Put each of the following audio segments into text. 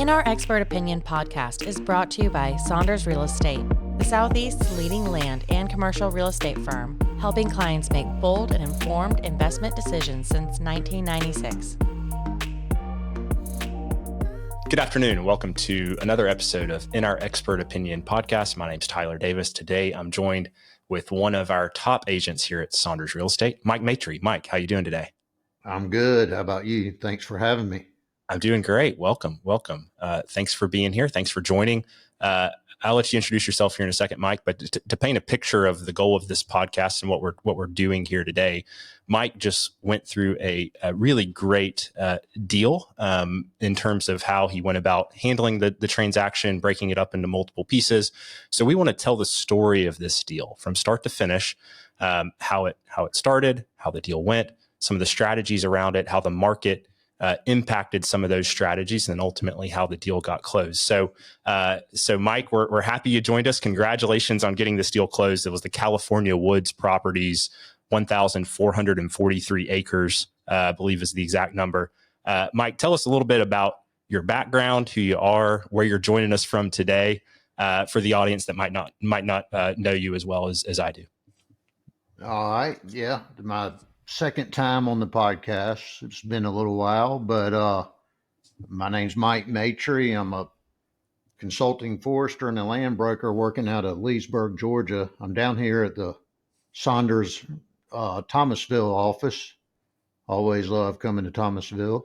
In Our Expert Opinion podcast is brought to you by Saunders Real Estate, the Southeast's leading land and commercial real estate firm, helping clients make bold and informed investment decisions since 1996. Good afternoon and welcome to another episode of In Our Expert Opinion podcast. My name is Tyler Davis. Today I'm joined with one of our top agents here at Saunders Real Estate, Mike Matre. Mike, how you doing today? I'm good. How about you? Thanks for having me. I'm doing great. Welcome. Thanks for being here. Thanks for joining. I'll let you introduce yourself here in a second, Mike, but to paint a picture of the goal of this podcast and what we're doing here today, Mike just went through a really great deal in terms of how he went about handling the transaction, breaking it up into multiple pieces. So we want to tell the story of this deal from start to finish, how it started, how the deal went, some of the strategies around it, how the market impacted some of those strategies, and then ultimately how the deal got closed. So Mike, we're happy you joined us. Congratulations on getting this deal closed. It was the California Woods Properties, 1,443 acres, I believe is the exact number. Mike, tell us a little bit about your background, who you are, where you're joining us from today, for the audience that might not know you as well as I do. All right. Yeah. My second time on the podcast. It's been a little while, but my name's Mike Matre. I'm a consulting forester and a land broker working out of Leesburg, Georgia. I'm down here at the Saunders Thomasville office. Always love coming to Thomasville.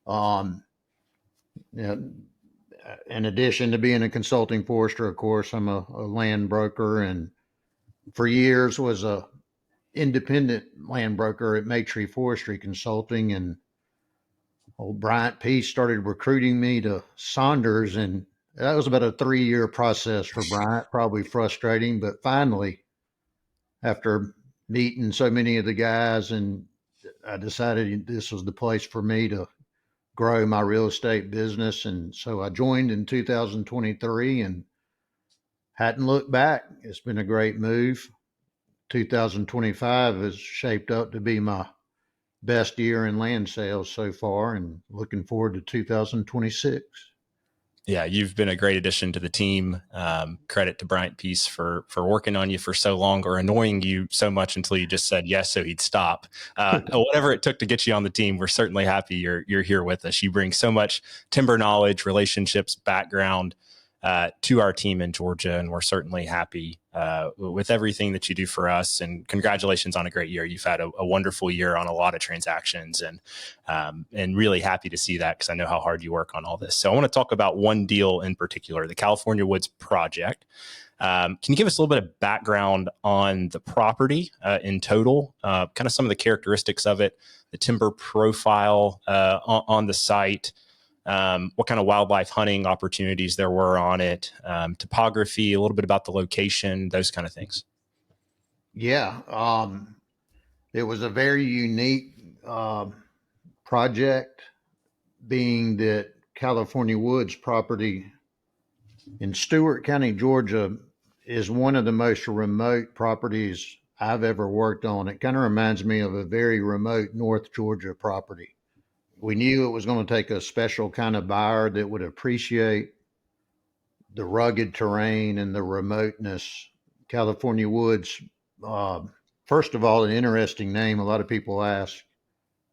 Yeah, in addition to being a consulting forester, of course, I'm a land broker, and for years was a independent land broker at Matre Forestry Consulting, and old Bryant Peace started recruiting me to Saunders, and that was about a 3-year process for Bryant, probably frustrating, but finally, after meeting so many of the guys, and I decided this was the place for me to grow my real estate business, and so I joined in 2023 and hadn't looked back. It's been a great move. 2025 is shaped up to be my best year in land sales so far, and looking forward to 2026. Yeah, you've been a great addition to the team. Credit to Bryant Peace for working on you for so long, or annoying you so much until you just said yes so he'd stop. Whatever it took to get you on the team, we're certainly happy you're here with us. You bring so much timber knowledge, relationships, background to our team in Georgia, and we're certainly happy with everything that you do for us. And congratulations on a great year. You've had a wonderful year on a lot of transactions, and really happy to see that, because I know how hard you work on all this. So I want to talk about one deal in particular, the California Woods project. Can you give us a little bit of background on the property in total, kind of some of the characteristics of it, the timber profile on the site, what kind of wildlife hunting opportunities there were on it, topography, a little bit about the location, those kind of things? Yeah, it was a very unique project, being that California Woods property in Stewart County, Georgia, is one of the most remote properties I've ever worked on. It kind of reminds me of a very remote North Georgia property. We knew it was going to take a special kind of buyer that would appreciate the rugged terrain and the remoteness. California Woods, first of all, an interesting name. A lot of people ask,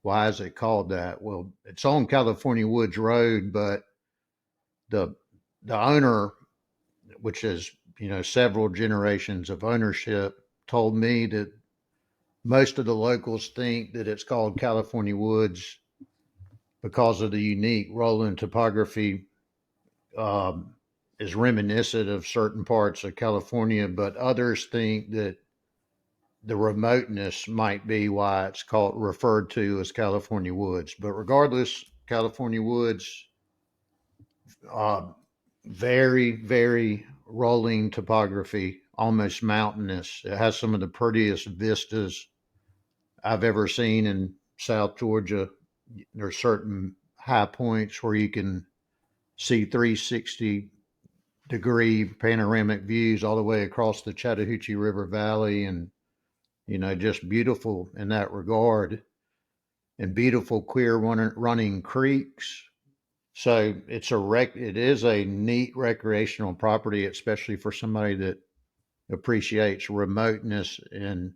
why is it called that? Well, it's on California Woods Road, but the owner, which is, several generations of ownership, told me that most of the locals think that it's called California Woods because of the unique rolling topography, is reminiscent of certain parts of California, but others think that the remoteness might be why it's referred to as California Woods. But regardless, California Woods, very, very rolling topography, almost mountainous. It has some of the prettiest vistas I've ever seen in South Georgia. There are certain high points where you can see 360-degree panoramic views all the way across the Chattahoochee River Valley, and, just beautiful in that regard, and beautiful clear running creeks, So it is a neat recreational property, especially for somebody that appreciates remoteness and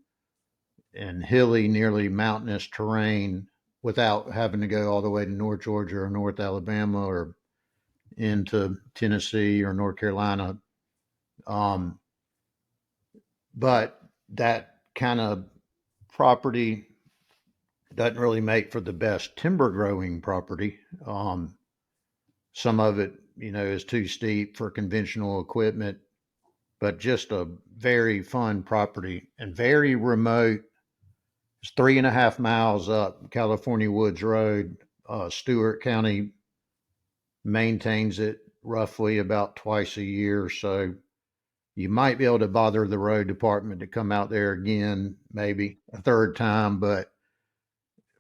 hilly, nearly mountainous terrain without having to go all the way to North Georgia or North Alabama or into Tennessee or North Carolina. Um, but that kind of property doesn't really make for the best timber growing property. Some of it, is too steep for conventional equipment, but just a very fun property and very remote. It's 3.5 miles up California Woods Road. Stewart County maintains it roughly about twice a year. So you might be able to bother the road department to come out there again, maybe a third time. But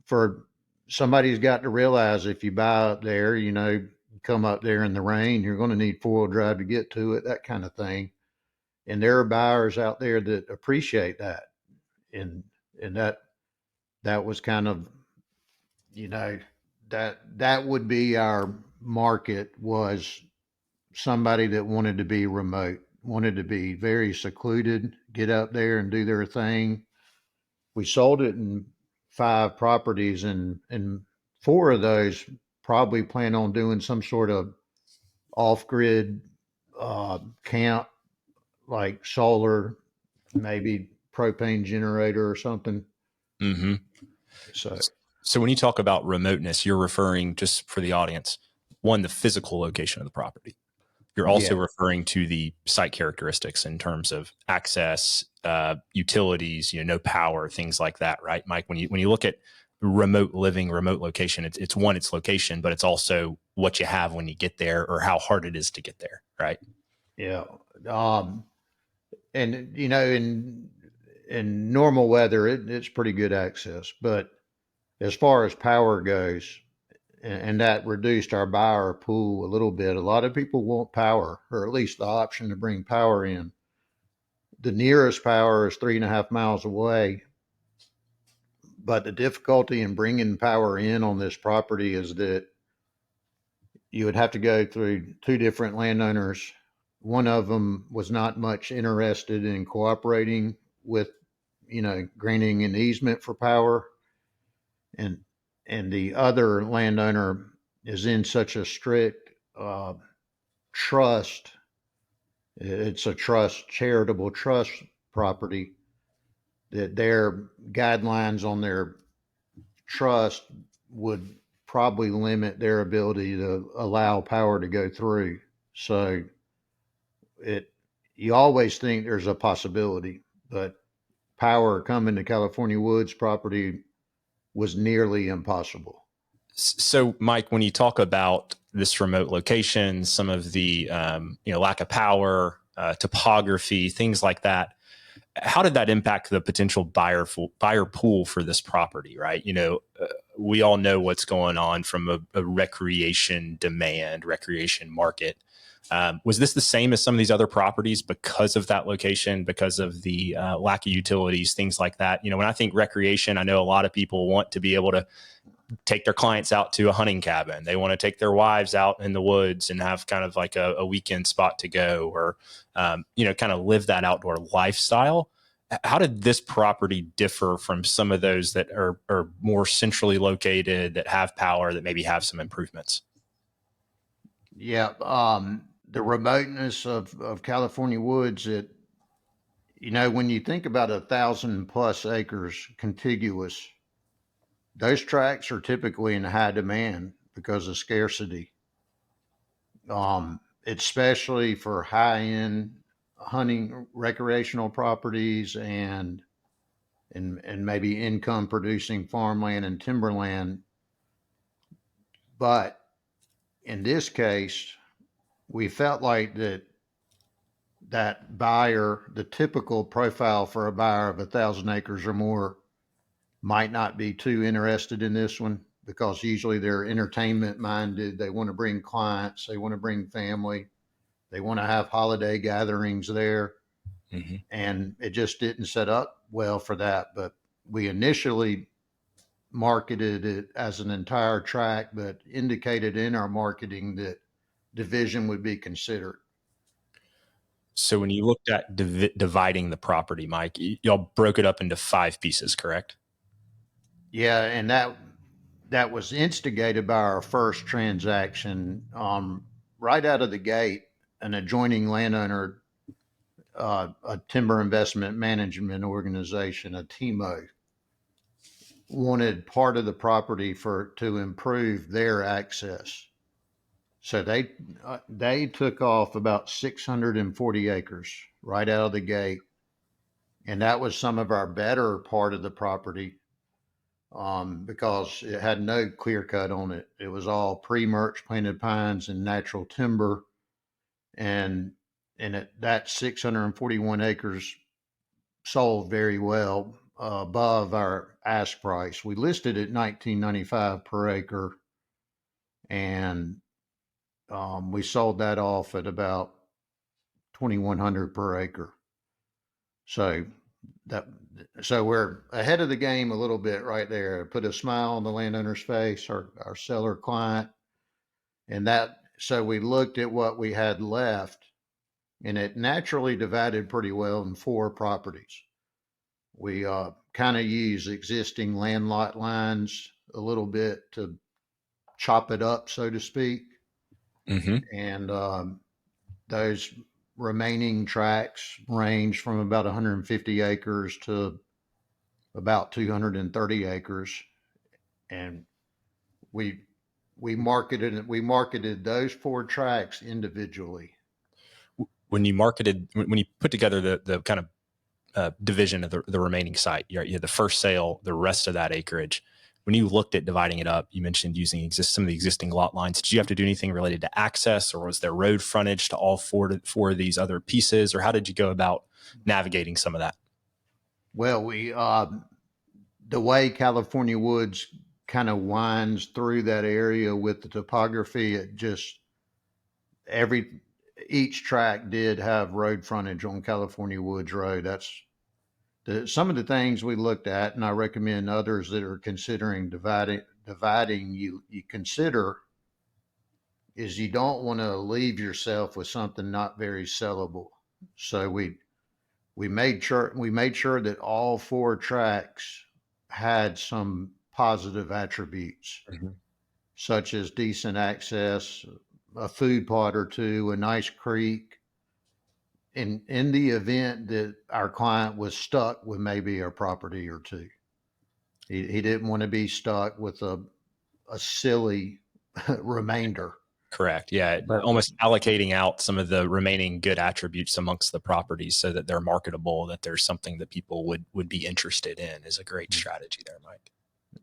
for somebody's got to realize if you buy up there, come up there in the rain, you're going to need 4-wheel drive to get to it, that kind of thing. And there are buyers out there that appreciate that. And that was kind of, that would be our market, was somebody that wanted to be remote, wanted to be very secluded, get up there and do their thing. We sold it in 5 properties, and 4 of those probably plan on doing some sort of off-grid camp, like solar, maybe propane generator or something. Mm-hmm. So when you talk about remoteness, you're referring, just for the audience, one, the physical location of the property. You're also referring to the site characteristics in terms of access, utilities, no power, things like that, right, Mike? When you look at remote living, remote location, it's one, it's location, but it's also what you have when you get there or how hard it is to get there, right? Yeah. And in normal weather, it's pretty good access. But as far as power goes, and that reduced our buyer pool a little bit. A lot of people want power, or at least the option to bring power in. The nearest power is 3.5 miles away. But the difficulty in bringing power in on this property is that you would have to go through 2 different landowners. One of them was not much interested in cooperating with, granting an easement for power. And the other landowner is in such a strict trust. It's a charitable trust property, that their guidelines on their trust would probably limit their ability to allow power to go through. So you always think there's a possibility, but power coming to California Woods property was nearly impossible. So, Mike, when you talk about this remote location, some of the lack of power, topography, things like that, how did that impact the potential buyer pool for this property? Right, we all know what's going on from a recreation market. Was this the same as some of these other properties because of that location, because of the lack of utilities, things like that? When I think recreation, I know a lot of people want to be able to take their clients out to a hunting cabin. They want to take their wives out in the woods and have kind of like a weekend spot to go, or, kind of live that outdoor lifestyle. How did this property differ from some of those that are more centrally located, that have power, that maybe have some improvements? Yeah. The remoteness of California Woods, when you think about 1,000+ acres contiguous, those tracts are typically in high demand because of scarcity. Especially for high-end hunting recreational properties and maybe income producing farmland and timberland. But in this case, we felt like that buyer, the typical profile for a buyer of 1,000 acres or more, might not be too interested in this one, because usually they're entertainment minded. They want to bring clients, they want to bring family, they want to have holiday gatherings there. And it just didn't set up well for that. But we initially marketed it as an entire tract, but indicated in our marketing that division would be considered. So when you looked at dividing the property, Mike, y'all broke it up into 5 pieces, correct? Yeah, and that was instigated by our first transaction. Right out of the gate, an adjoining landowner, a timber investment management organization, a TIMO, wanted part of the property to improve their access. So they took off about 640 acres right out of the gate, and that was some of our better part of the property, because it had no clear cut on it. It was all pre-merch planted pines and natural timber, and that 641 acres sold very well, above our ask price. We listed at $19.95 per acre, and we sold that off at about $2,100 per acre. So we're ahead of the game a little bit right there. Put a smile on the landowner's face, our seller client, and so we looked at what we had left, and it naturally divided pretty well in 4 properties. We kind of use existing land lot lines a little bit to chop it up, so to speak. Mm-hmm. And those remaining tracts range from about 150 acres to about 230 acres. And we marketed those 4 tracts individually. When you put together the kind of division of the remaining site, you had the first sale, the rest of that acreage. When you looked at dividing it up, you mentioned using some of the existing lot lines. Did you have to do anything related to access, or was there road frontage to all 4 of these other pieces, or how did you go about navigating some of that? Well, the way California Woods kind of winds through that area with the topography, each tract did have road frontage on California Woods Road. That's some of the things we looked at, and I recommend others that are considering dividing you consider is you don't want to leave yourself with something not very sellable. So we made sure that all 4 tracts had some positive attributes, mm-hmm. such as decent access, a food plot or 2, a nice creek. In the event that our client was stuck with maybe a property or 2, he didn't want to be stuck with a silly remainder. Correct. Yeah. But almost allocating out some of the remaining good attributes amongst the properties so that they're marketable, that there's something that people would be interested in, is a great strategy there, Mike.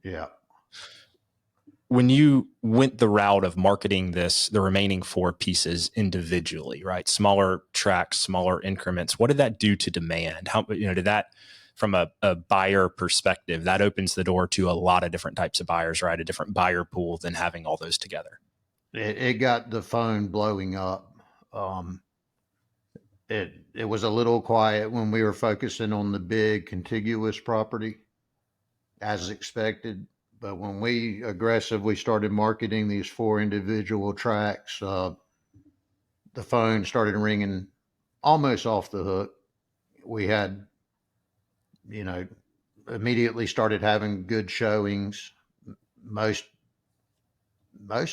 Yeah. When you went the route of marketing the remaining 4 pieces individually, right? Smaller tracts, smaller increments, what did that do to demand? How, did that, from a buyer perspective, that opens the door to a lot of different types of buyers, right? A different buyer pool than having all those together. It got the phone blowing up. It was a little quiet when we were focusing on the big contiguous property, as expected. But when we aggressively started marketing these 4 individual tracts, the phone started ringing almost off the hook. We had, immediately started having good showings. Most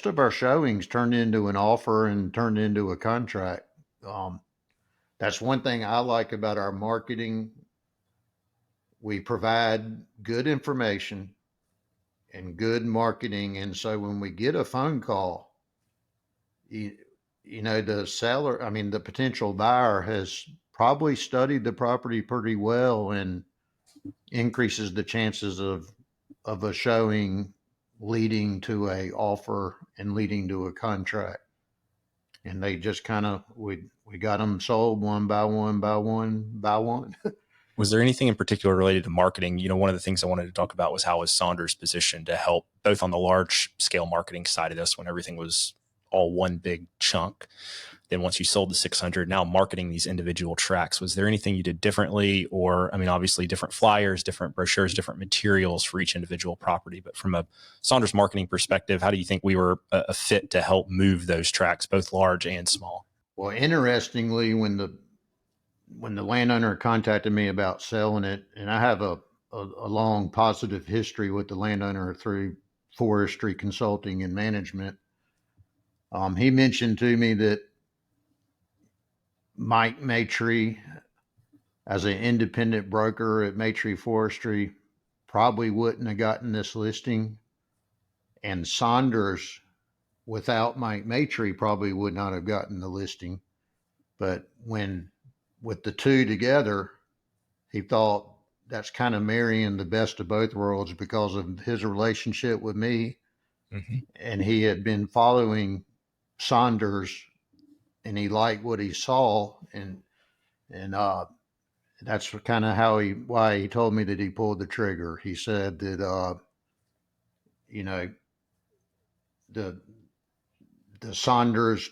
of our showings turned into an offer and turned into a contract. That's one thing I like about our marketing. We provide good information and good marketing. And so when we get a phone call, the potential buyer has probably studied the property pretty well and increases the chances of a showing leading to a offer and leading to a contract. And they just we got them sold one by one by one by one. Was there anything in particular related to marketing? One of the things I wanted to talk about was how was Saunders positioned to help both on the large scale marketing side of this when everything was all one big chunk. Then once you sold the 600, now marketing these individual tracts, was there anything you did differently? Or, I mean, obviously different flyers, different brochures, different materials for each individual property. But from a Saunders marketing perspective, how do you think we were a fit to help move those tracts, both large and small? Well, interestingly, when the landowner contacted me about selling it, and I have a long positive history with the landowner through forestry consulting and management, he mentioned to me that Mike Matre, as an independent broker at Matre Forestry, probably wouldn't have gotten this listing. And Saunders, without Mike Matre, probably would not have gotten the listing. But with the two together, he thought that's kind of marrying the best of both worlds because of his relationship with me. Mm-hmm. And he had been following Saunders, and he liked what he saw, and that's kind of why he told me that he pulled the trigger. He said that the Saunders,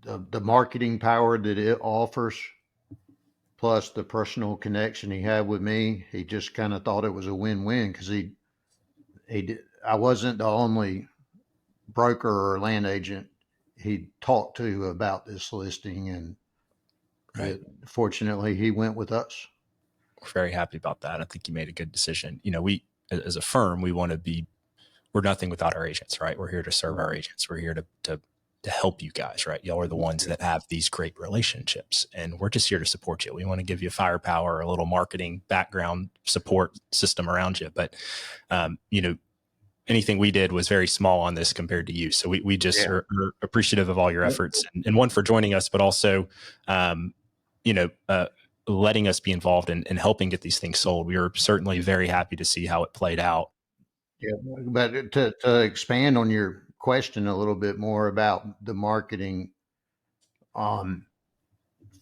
the marketing power that it offers, plus the personal connection he had with me, he just kind of thought it was a win-win, because I wasn't the only broker or land agent he talked to about this listing, and right. Fortunately he went with us. We're very happy about that. I think you made a good decision. We, as a firm, we're nothing without our agents, right? We're here to serve our agents. We're here to help you guys, right? Y'all are the ones that have these great relationships, and we're just here to support you. We want to give you firepower, a little marketing background support system around you. But, anything we did was very small on this compared to you. So we just are appreciative of all your efforts, and one, for joining us, but also, letting us be involved in helping get these things sold. We were certainly very happy to see how it played out. Yeah, but to expand on your question a little bit more about the marketing,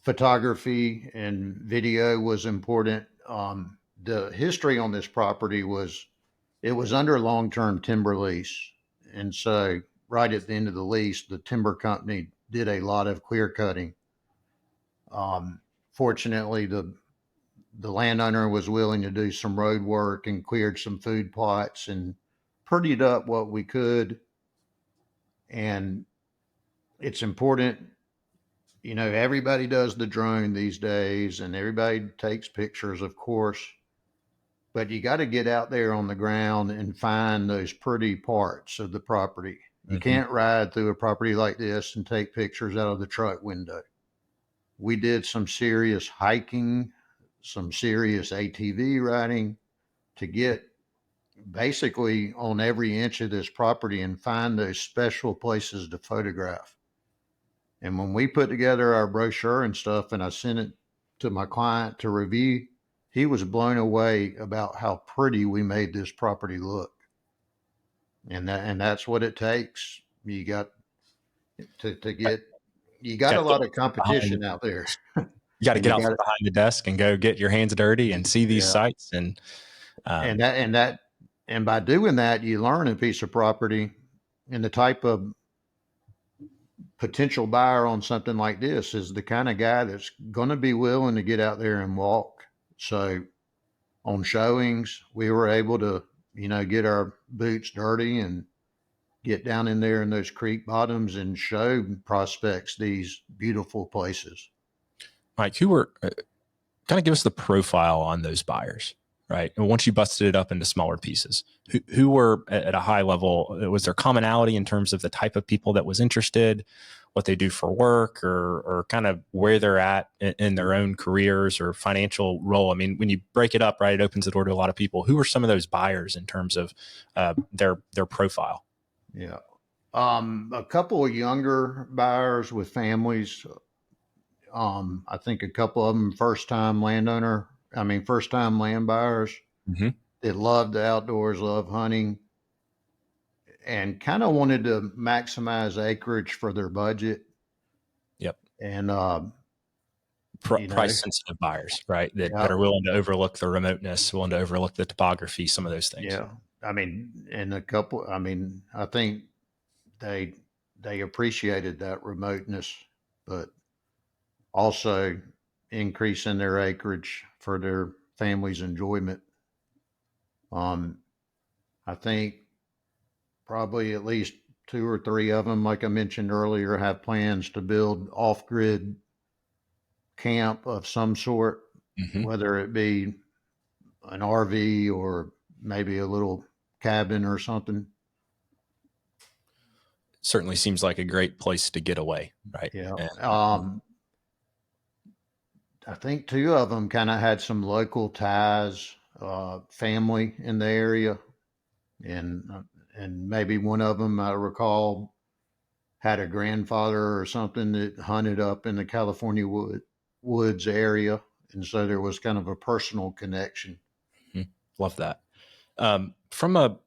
photography and video was important. The history on this property was, it was under long-term timber lease. And so right at the end of the lease, the timber company did a lot of clear cutting. Fortunately, the landowner was willing to do some road work and cleared some food plots and prettied up what we could. And it's important, everybody does the drone these days, and everybody takes pictures, of course, but you got to get out there on the ground and find those pretty parts of the property. You can't ride through a property like this and take pictures out of the truck window. We did some serious hiking, some serious ATV riding to get basically on every inch of this property and find those special places to photograph. And when we put together our brochure and stuff, and I sent it to my client to review, he was blown away about how pretty we made this property look. And that's what it takes. You got a lot of competition out there. You got to get out from behind the desk and go get your hands dirty and see these sites. And by doing that, you learn a piece of property, and the type of potential buyer on something like this is the kind of guy that's going to be willing to get out there and walk. So on showings, we were able to, get our boots dirty and get down in there in those creek bottoms and show prospects these beautiful places. Mike, who were kind of give us the profile on those buyers, right? And once you busted it up into smaller pieces, who were at a high level? Was there commonality in terms of the type of people that was interested, what they do for work, or kind of where they're at in their own careers or financial role? I mean, when you break it up, right, it opens the door to a lot of people. Who are some of those buyers in terms of their profile? Yeah. A couple of younger buyers with families. I think a couple of them first-time land buyers that love the outdoors, love hunting, and kind of wanted to maximize acreage for their budget. Yep. And price sensitive buyers, right? That are willing to overlook the remoteness, willing to overlook the topography, some of those things. Yeah. I mean, and I think they they appreciated that remoteness, but also increasing their acreage for their family's enjoyment. I think probably at least two or three of them, like I mentioned earlier, have plans to build off-grid camp of some sort, whether it be an RV or maybe a little cabin or something. Certainly seems like a great place to get away, right? Yeah. And, I think two of them kind of had some local ties, family in the area, and maybe one of them, I recall, had a grandfather or something that hunted up in the California woods area, and so there was kind of a personal connection. love that. From a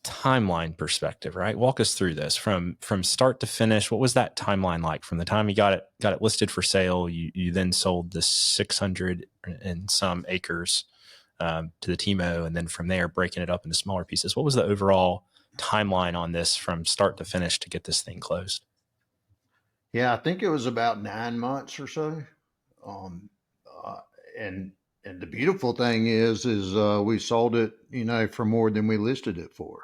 timeline perspective, right? Walk us through this from start to finish. What was that timeline like from the time you got it listed for sale? You then sold the 600 and some acres to the TIMO, and then from there breaking it up into smaller pieces. What was the overall timeline on this from start to finish to get this thing closed? Yeah, I think it was about 9 months or so. Um, uh, and the beautiful thing is we sold it, for more than we listed it for.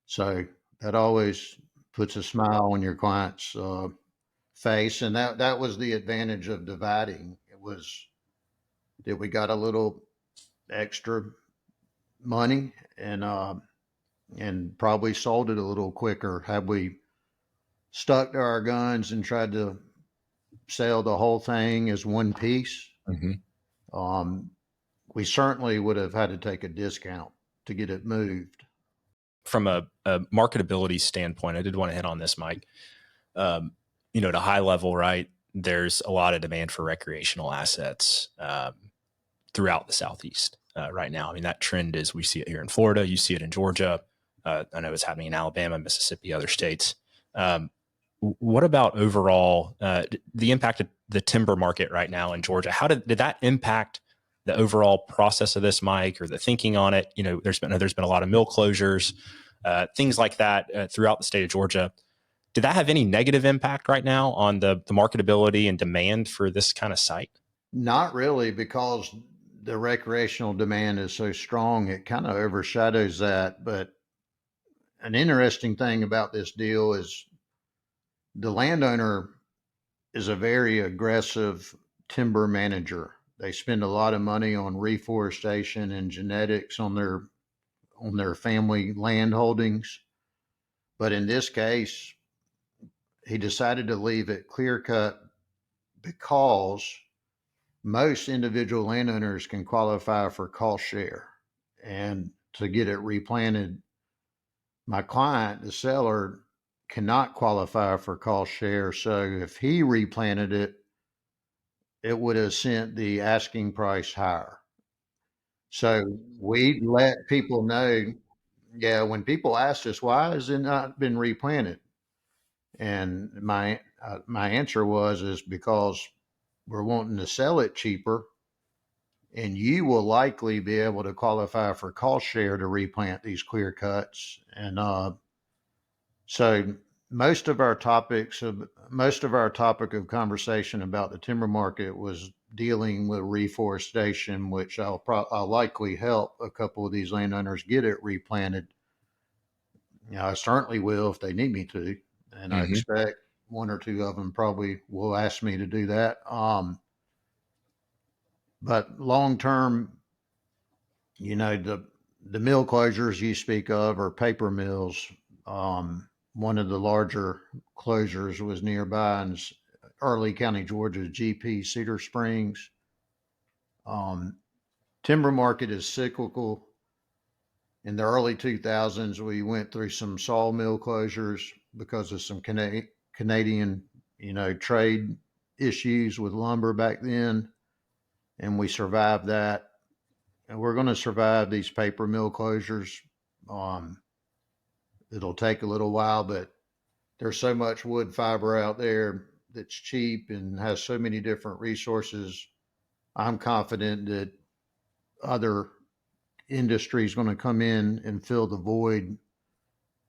So that always puts a smile on your client's face, and that was the advantage of dividing. It was that we got a little extra money and probably sold it a little quicker had we stuck to our guns and tried to sell the whole thing as one piece. We certainly would have had to take a discount to get it moved. From a marketability standpoint, I did want to hit on this, Mike. At a high level, right? There's a lot of demand for recreational assets throughout the Southeast right now. I mean, that trend is, we see it here in Florida, you see it in Georgia. I know it's happening in Alabama, Mississippi, other states. What about overall the impact of the timber market right now in Georgia? How did that impact the overall process of this, Mike, or the thinking on it? There's been a lot of mill closures, things like that throughout the state of Georgia. Did that have any negative impact right now on the marketability and demand for this kind of site? Not really, because the recreational demand is so strong, it kind of overshadows that. But an interesting thing about this deal is the landowner is a very aggressive timber manager. They spend a lot of money on reforestation and genetics on their family land holdings. But in this case, he decided to leave it clear cut because most individual landowners can qualify for cost share. And to get it replanted, my client, the seller, cannot qualify for cost share. So if he replanted it, it would have sent the asking price higher. So we let people know, yeah, when people ask us, why has it not been replanted? And my answer is because we're wanting to sell it cheaper, and you will likely be able to qualify for cost share to replant these clear cuts. And so most of our topic of conversation about the timber market was dealing with reforestation, which I'll likely help a couple of these landowners get it replanted. I certainly will if they need me to, and I expect one or two of them probably will ask me to do that. But long term, the mill closures you speak of are paper mills. One of the larger closures was nearby in Early County, Georgia, GP Cedar Springs. Timber market is cyclical. In the early 2000s, we went through some sawmill closures because of some Canadian, trade issues with lumber back then, and we survived that. And we're going to survive these paper mill closures. It'll take a little while, but there's so much wood fiber out there that's cheap and has so many different resources. I'm confident that other industry is going to come in and fill the void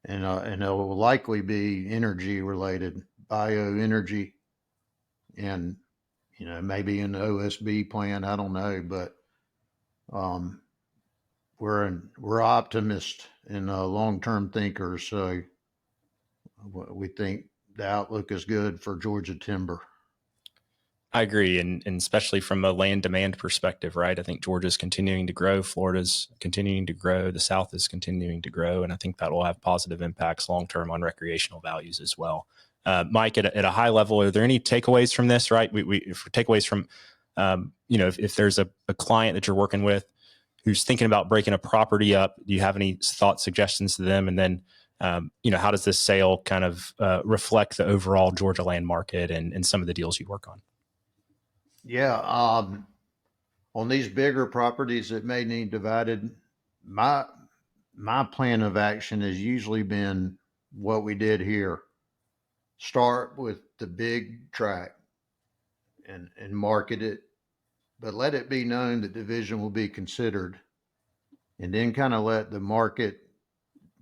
and it will likely be energy related, bioenergy, and maybe an OSB plant. I don't know, but um, we're optimists and long term thinkers, so we think the outlook is good for Georgia timber. I agree. And especially from a land demand perspective, right? I think Georgia's continuing to grow. Florida's continuing to grow. The South is continuing to grow. And I think that will have positive impacts long-term on recreational values as well. Mike, at a high level, are there any takeaways from this, right? If takeaways from, if there's a client that you're working with who's thinking about breaking a property up, do you have any thoughts, suggestions to them? And then, how does this sale kind of reflect the overall Georgia land market and some of the deals you work on? Yeah, on these bigger properties that may need divided, my plan of action has usually been what we did here. Start with the big tract and market it, but let it be known that division will be considered, and then kind of let the market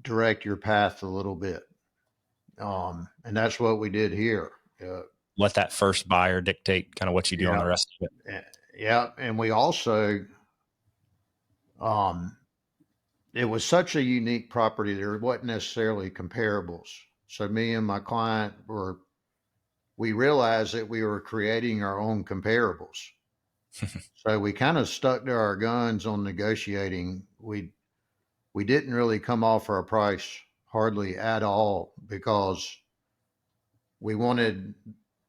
direct your path a little bit. And that's what we did here. Let that first buyer dictate kind of what you do on the rest of it. Yeah. And we also, it was such a unique property. There wasn't necessarily comparables. So me and my client we realized that we were creating our own comparables. So we kind of stuck to our guns on negotiating. We didn't really come off our price hardly at all because we wanted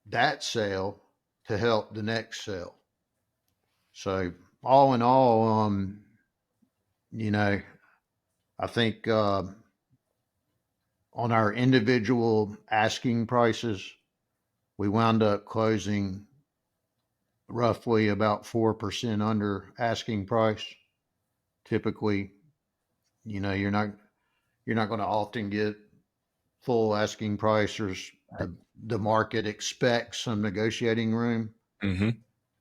that sale to help the next sale. So all in all, I think on our individual asking prices, we wound up closing roughly about 4% under asking price. Typically, you're not going to often get full asking price. There's the market expects some negotiating room. Mm-hmm.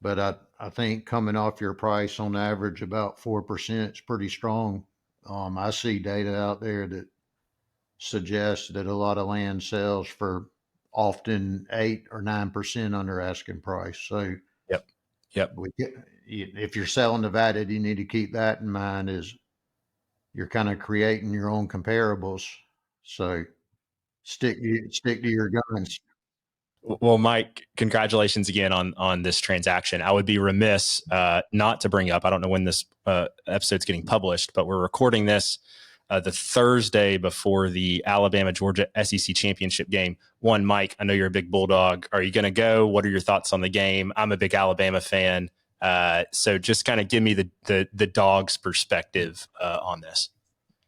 But I think coming off your price on average about 4% is pretty strong. I see data out there that suggests that a lot of land sells for often 8 or 9% under asking price. So Yep. If you're selling divided, you need to keep that in mind as you're kind of creating your own comparables. So stick to your guns. Well, Mike, congratulations again on this transaction. I would be remiss not to bring up, I don't know when this episode's getting published, but we're recording this the Thursday before the Alabama-Georgia SEC championship game. One, Mike, I know you're a big Bulldog. Are you going to go? What are your thoughts on the game? I'm a big Alabama fan. So just kind of give me the Dog's perspective on this.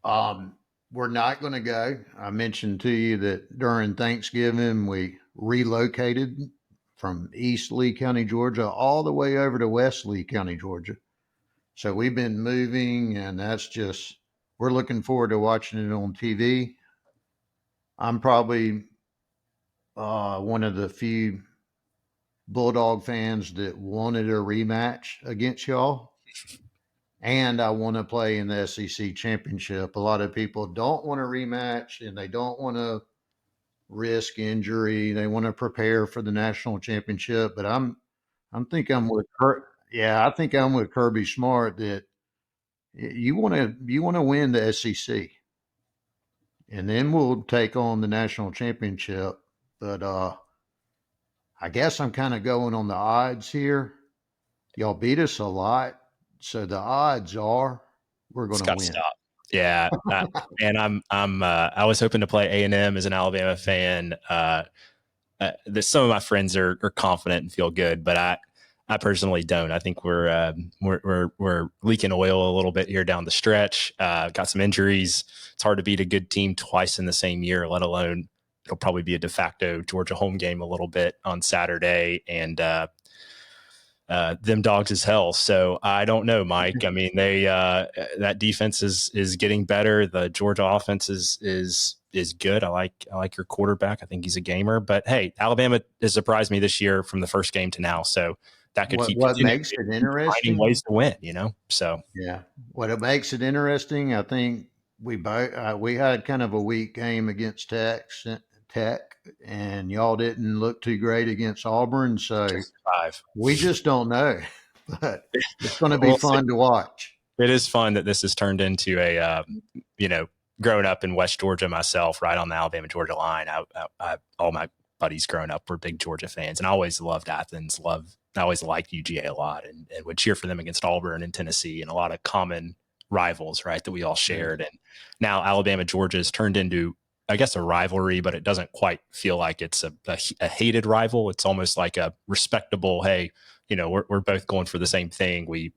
We're not going to go. I mentioned to you that during Thanksgiving, we relocated from East Lee County, Georgia, all the way over to West Lee County, Georgia. So we've been moving, and we're looking forward to watching it on TV. I'm probably one of the few Bulldog fans that wanted a rematch against y'all. And I want to play in the SEC championship. A lot of people don't want a rematch and they don't want to risk injury. They want to prepare for the national championship. But I think I'm with Kirby Smart that you want to win the SEC, and then we'll take on the national championship. But I guess I'm kind of going on the odds here. Y'all beat us a lot. So the odds are we're going to win. Stop. Yeah, and I was hoping to play A&M as an Alabama fan. Some of my friends are confident and feel good, but I personally don't. I think we're leaking oil a little bit here down the stretch. Got some injuries. It's hard to beat a good team twice in the same year, let alone it'll probably be a de facto Georgia home game a little bit on Saturday, and them Dogs is hell. So I don't know, Mike. I mean, that defense is getting better. The Georgia offense is good. I like your quarterback. I think he's a gamer. But hey, Alabama has surprised me this year from the first game to now. So that could keep what makes it interesting. Finding ways to win, So yeah, what it makes it interesting, I think we had kind of a weak game against Tech, and y'all didn't look too great against Auburn. So Just 5. we just don't know, but it's going to be We'll fun to watch. It is fun that this has turned into a, growing up in West Georgia myself, right on the Alabama-Georgia line. I all my buddies growing up were big Georgia fans, and I always loved Athens. I always liked UGA a lot, and would cheer for them against Auburn and Tennessee, and a lot of common rivals, right, that we all shared. And now Alabama-Georgia has turned into, I guess, a rivalry, but it doesn't quite feel like it's a hated rival. It's almost like a respectable, hey, we're both going for the same thing. We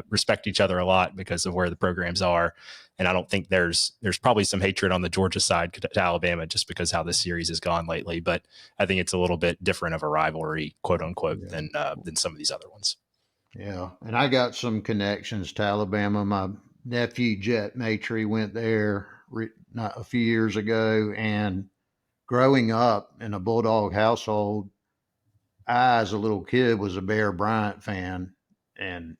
respect each other a lot because of where the programs are. And I don't think there's probably some hatred on the Georgia side to Alabama just because how this series has gone lately. But I think it's a little bit different of a rivalry, quote unquote, than some of these other ones. Yeah. And I got some connections to Alabama. My nephew, Mike Matre, went there not a few years ago. And growing up in a Bulldog household, I, as a little kid, was a Bear Bryant fan, and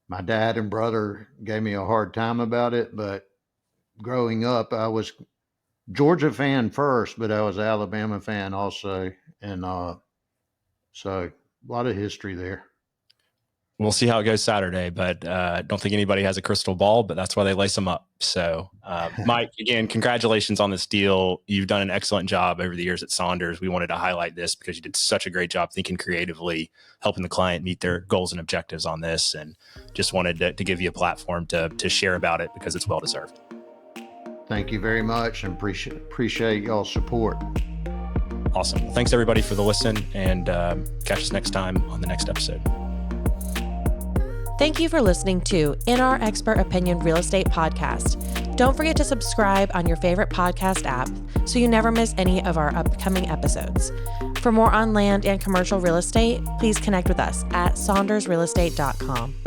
my dad and brother gave me a hard time about it. But growing up, I was Georgia fan first, but I was Alabama fan also. And so a lot of history there. We'll see how it goes Saturday, but don't think anybody has a crystal ball, but that's why they lace them up. So, Mike, again, congratulations on this deal. You've done an excellent job over the years at Saunders. We wanted to highlight this because you did such a great job thinking creatively, helping the client meet their goals and objectives on this, and just wanted to give you a platform to share about it because it's well-deserved. Thank you very much, and appreciate y'all's support. Awesome. Well, thanks, everybody, for the listen, and catch us next time on the next episode. Thank you for listening to In Our Expert Opinion Real Estate Podcast. Don't forget to subscribe on your favorite podcast app so you never miss any of our upcoming episodes. For more on land and commercial real estate, please connect with us at saundersrealestate.com.